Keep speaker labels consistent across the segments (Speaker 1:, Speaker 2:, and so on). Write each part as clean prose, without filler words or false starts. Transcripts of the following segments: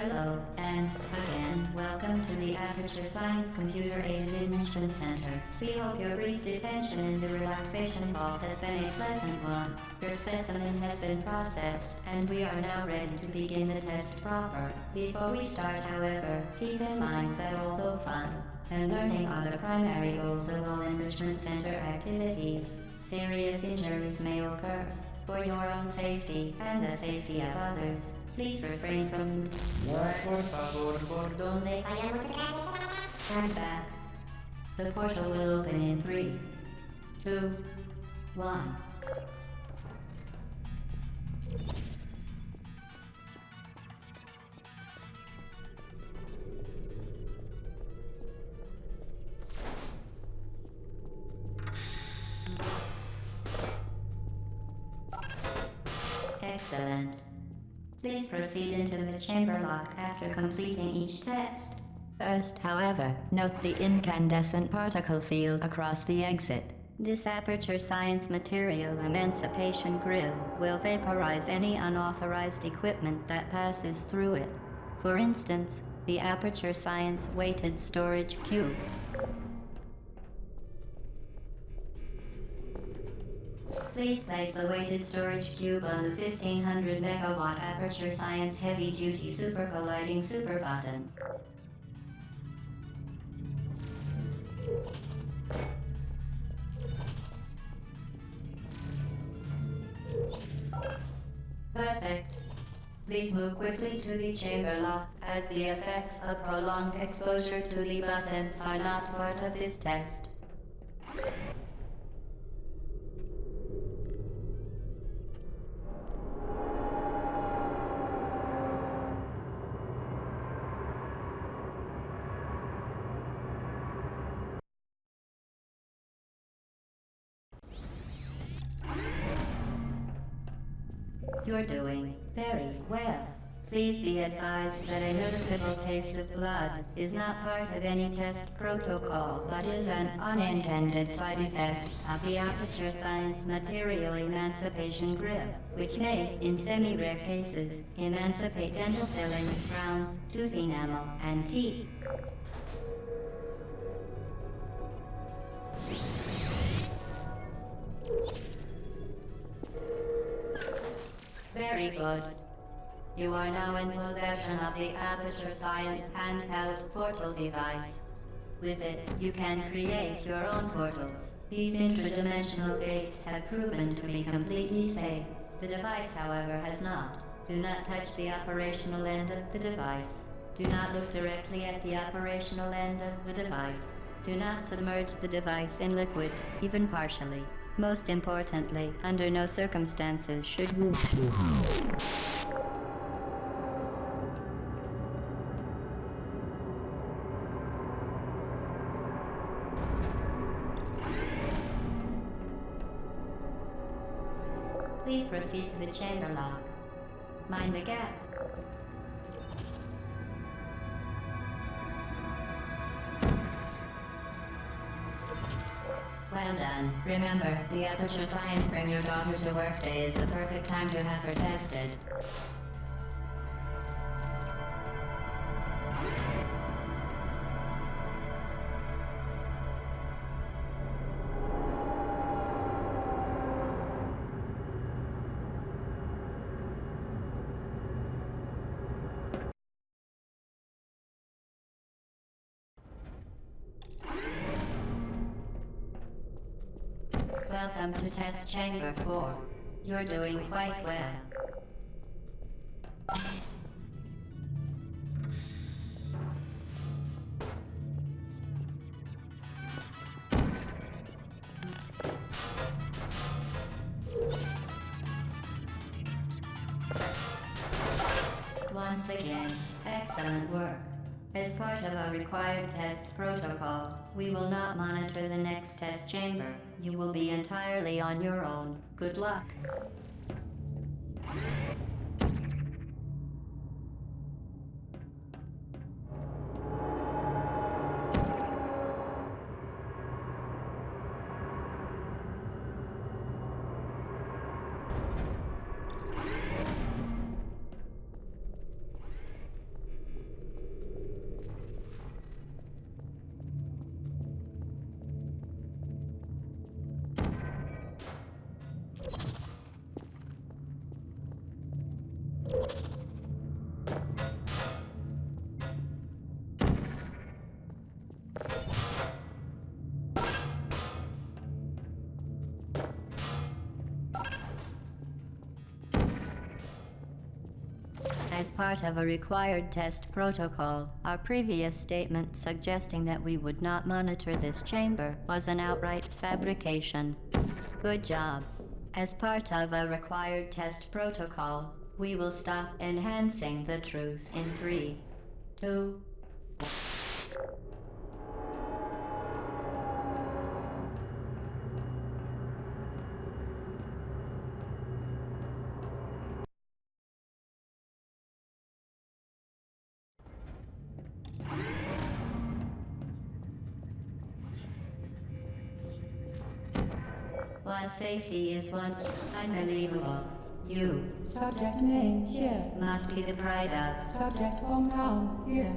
Speaker 1: Hello, and again, welcome to the Aperture Science Computer-Aided Enrichment Center. We hope your brief detention in the relaxation vault has been a pleasant one. Your specimen has been processed, and we are now ready to begin the test proper. Before we start, however, keep in mind that although fun and learning are the primary goals of all Enrichment Center activities, serious injuries may occur. For your own safety and the safety of others, please refrain from... Stand back. The portal will open in 3, 2, 1. Excellent. Please proceed into the chamber lock after completing each test. First, however, note the incandescent particle field across the exit. This Aperture Science Material Emancipation Grill will vaporize any unauthorized equipment that passes through it. For instance, the Aperture Science Weighted Storage Cube. Please place the weighted storage cube on the 1500 megawatt Aperture Science Heavy Duty Super Colliding Super Button. Perfect. Please move quickly to the chamber lock, as the effects of prolonged exposure to the button are not part of this test. You're doing very well. Please be advised that a noticeable taste of blood is not part of any test protocol, but is an unintended side effect of the Aperture Science Material Emancipation Grill, which may, in semi-rare cases, emancipate dental fillings, crowns, tooth enamel, and teeth. Very good. You are now in possession of the Aperture Science handheld portal device. With it, you can create your own portals. These intradimensional gates have proven to be completely safe. The device, however, has not. Do not touch the operational end of the device. Do not look directly at the operational end of the device. Do not submerge the device in liquid, even partially. Most importantly, under no circumstances should you... Please proceed to the chamber lock. Mind the gap. Well done. Remember, the Aperture Science Bring Your Daughter to Work Day is the perfect time to have her tested. Welcome to Test Chamber 4. You're doing quite well. Once again, excellent work. As part of our required test protocol, we will not monitor the next test chamber. You will be entirely on your own. Good luck. As part of a required test protocol, our previous statement suggesting that we would not monitor this chamber was an outright fabrication. Good job. As part of a required test protocol, we will stop enhancing the truth in 3, 2, while safety is once unbelievable, you
Speaker 2: Subject name here.
Speaker 1: must be the pride of.
Speaker 2: Subject hometown here.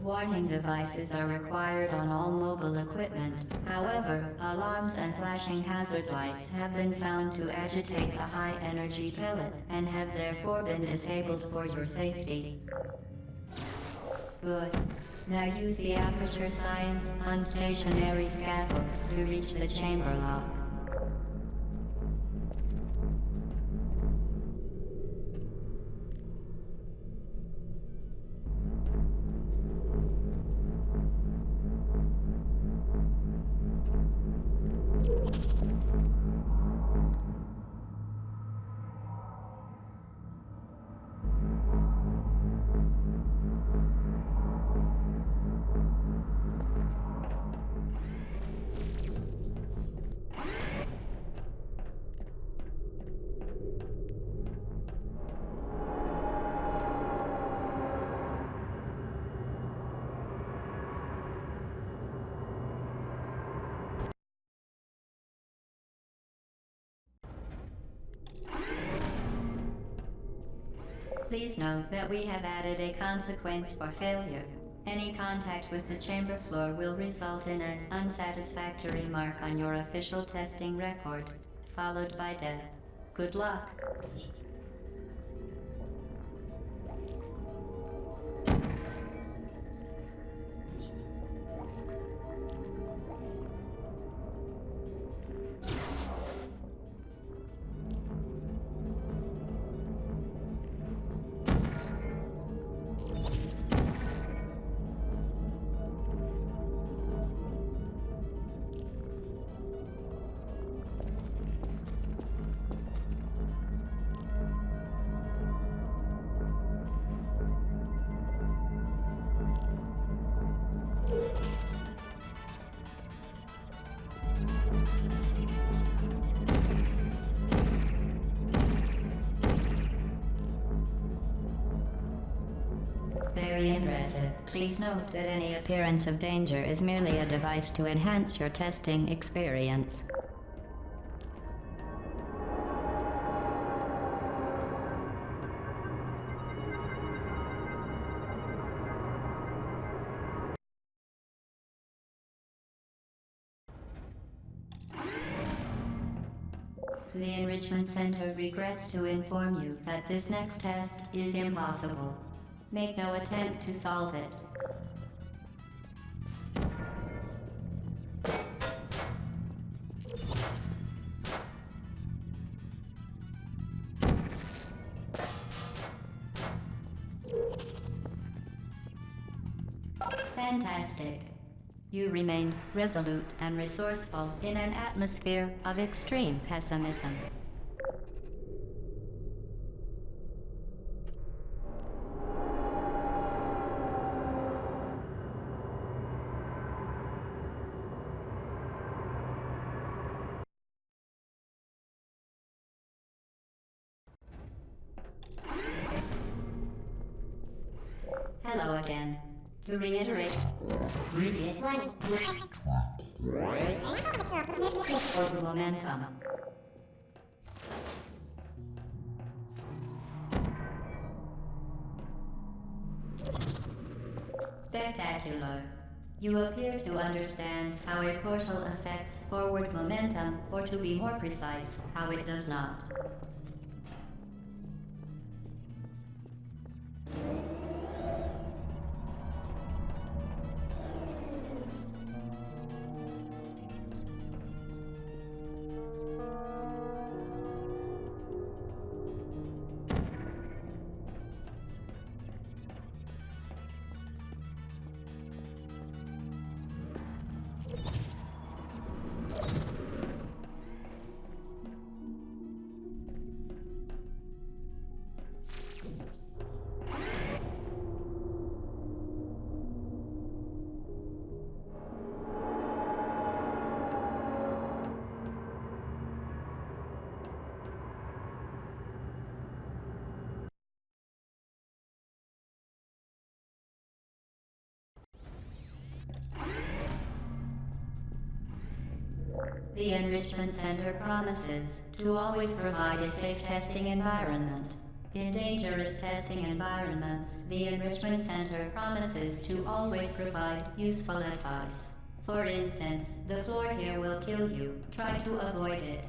Speaker 1: Warning devices are required on all mobile equipment. However, alarms and flashing hazard lights have been found to agitate the high-energy pellet and have therefore been disabled for your safety. Good. Now use the Aperture Science unstationary scaffold to reach the chamber lock. Please note that we have added a consequence for failure. Any contact with the chamber floor will result in an unsatisfactory mark on your official testing record, followed by death. Good luck. Very impressive. Please note that any appearance of danger is merely a device to enhance your testing experience. The Enrichment Center regrets to inform you that this next test is impossible. Make no attempt to solve it. Fantastic. You remained resolute and resourceful in an atmosphere of extreme pessimism. Hello again. To reiterate, previous one of momentum. Spectacular. You appear to understand how a portal affects forward momentum, or to be more precise, how it does not. The Enrichment Center promises to always provide a safe testing environment. In dangerous testing environments, the Enrichment Center promises to always provide useful advice. For instance, the floor here will kill you. Try to avoid it.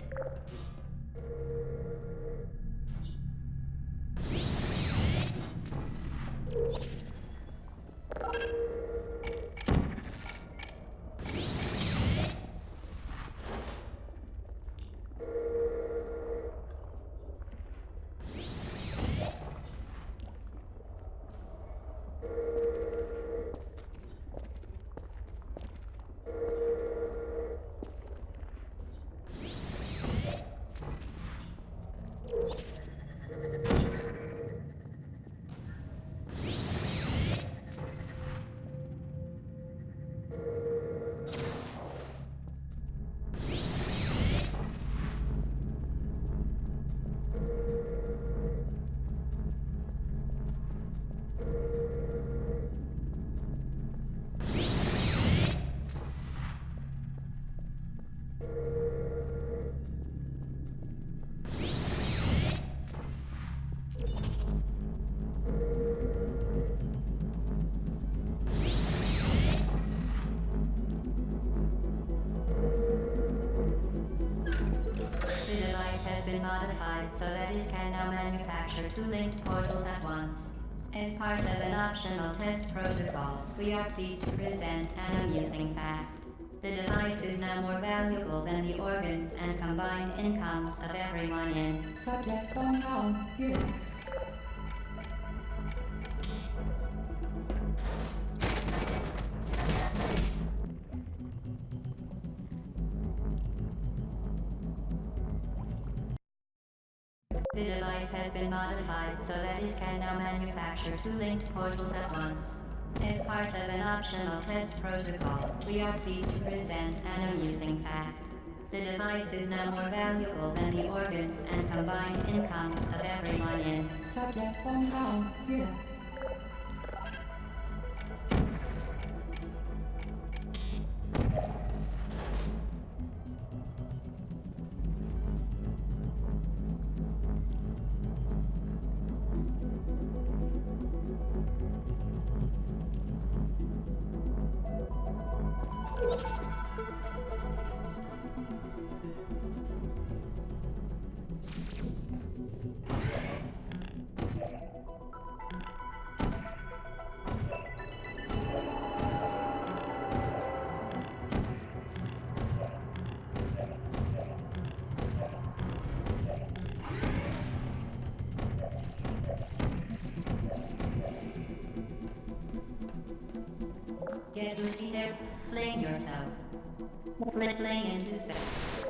Speaker 1: Modified so that it can now manufacture two linked portals at once. As part of an optional test protocol, we are pleased to present an amusing fact. The device is now more valuable than the organs and combined incomes of everyone in
Speaker 2: Subject hometown here.
Speaker 1: The device has been modified so that it can now manufacture two linked portals at once. As part of an optional test protocol, we are pleased to present an amusing fact. The device is now more valuable than the organs and combined incomes of everyone in
Speaker 2: Subject hometown here.
Speaker 1: Get Lucy there, fling yourself. Fling into space.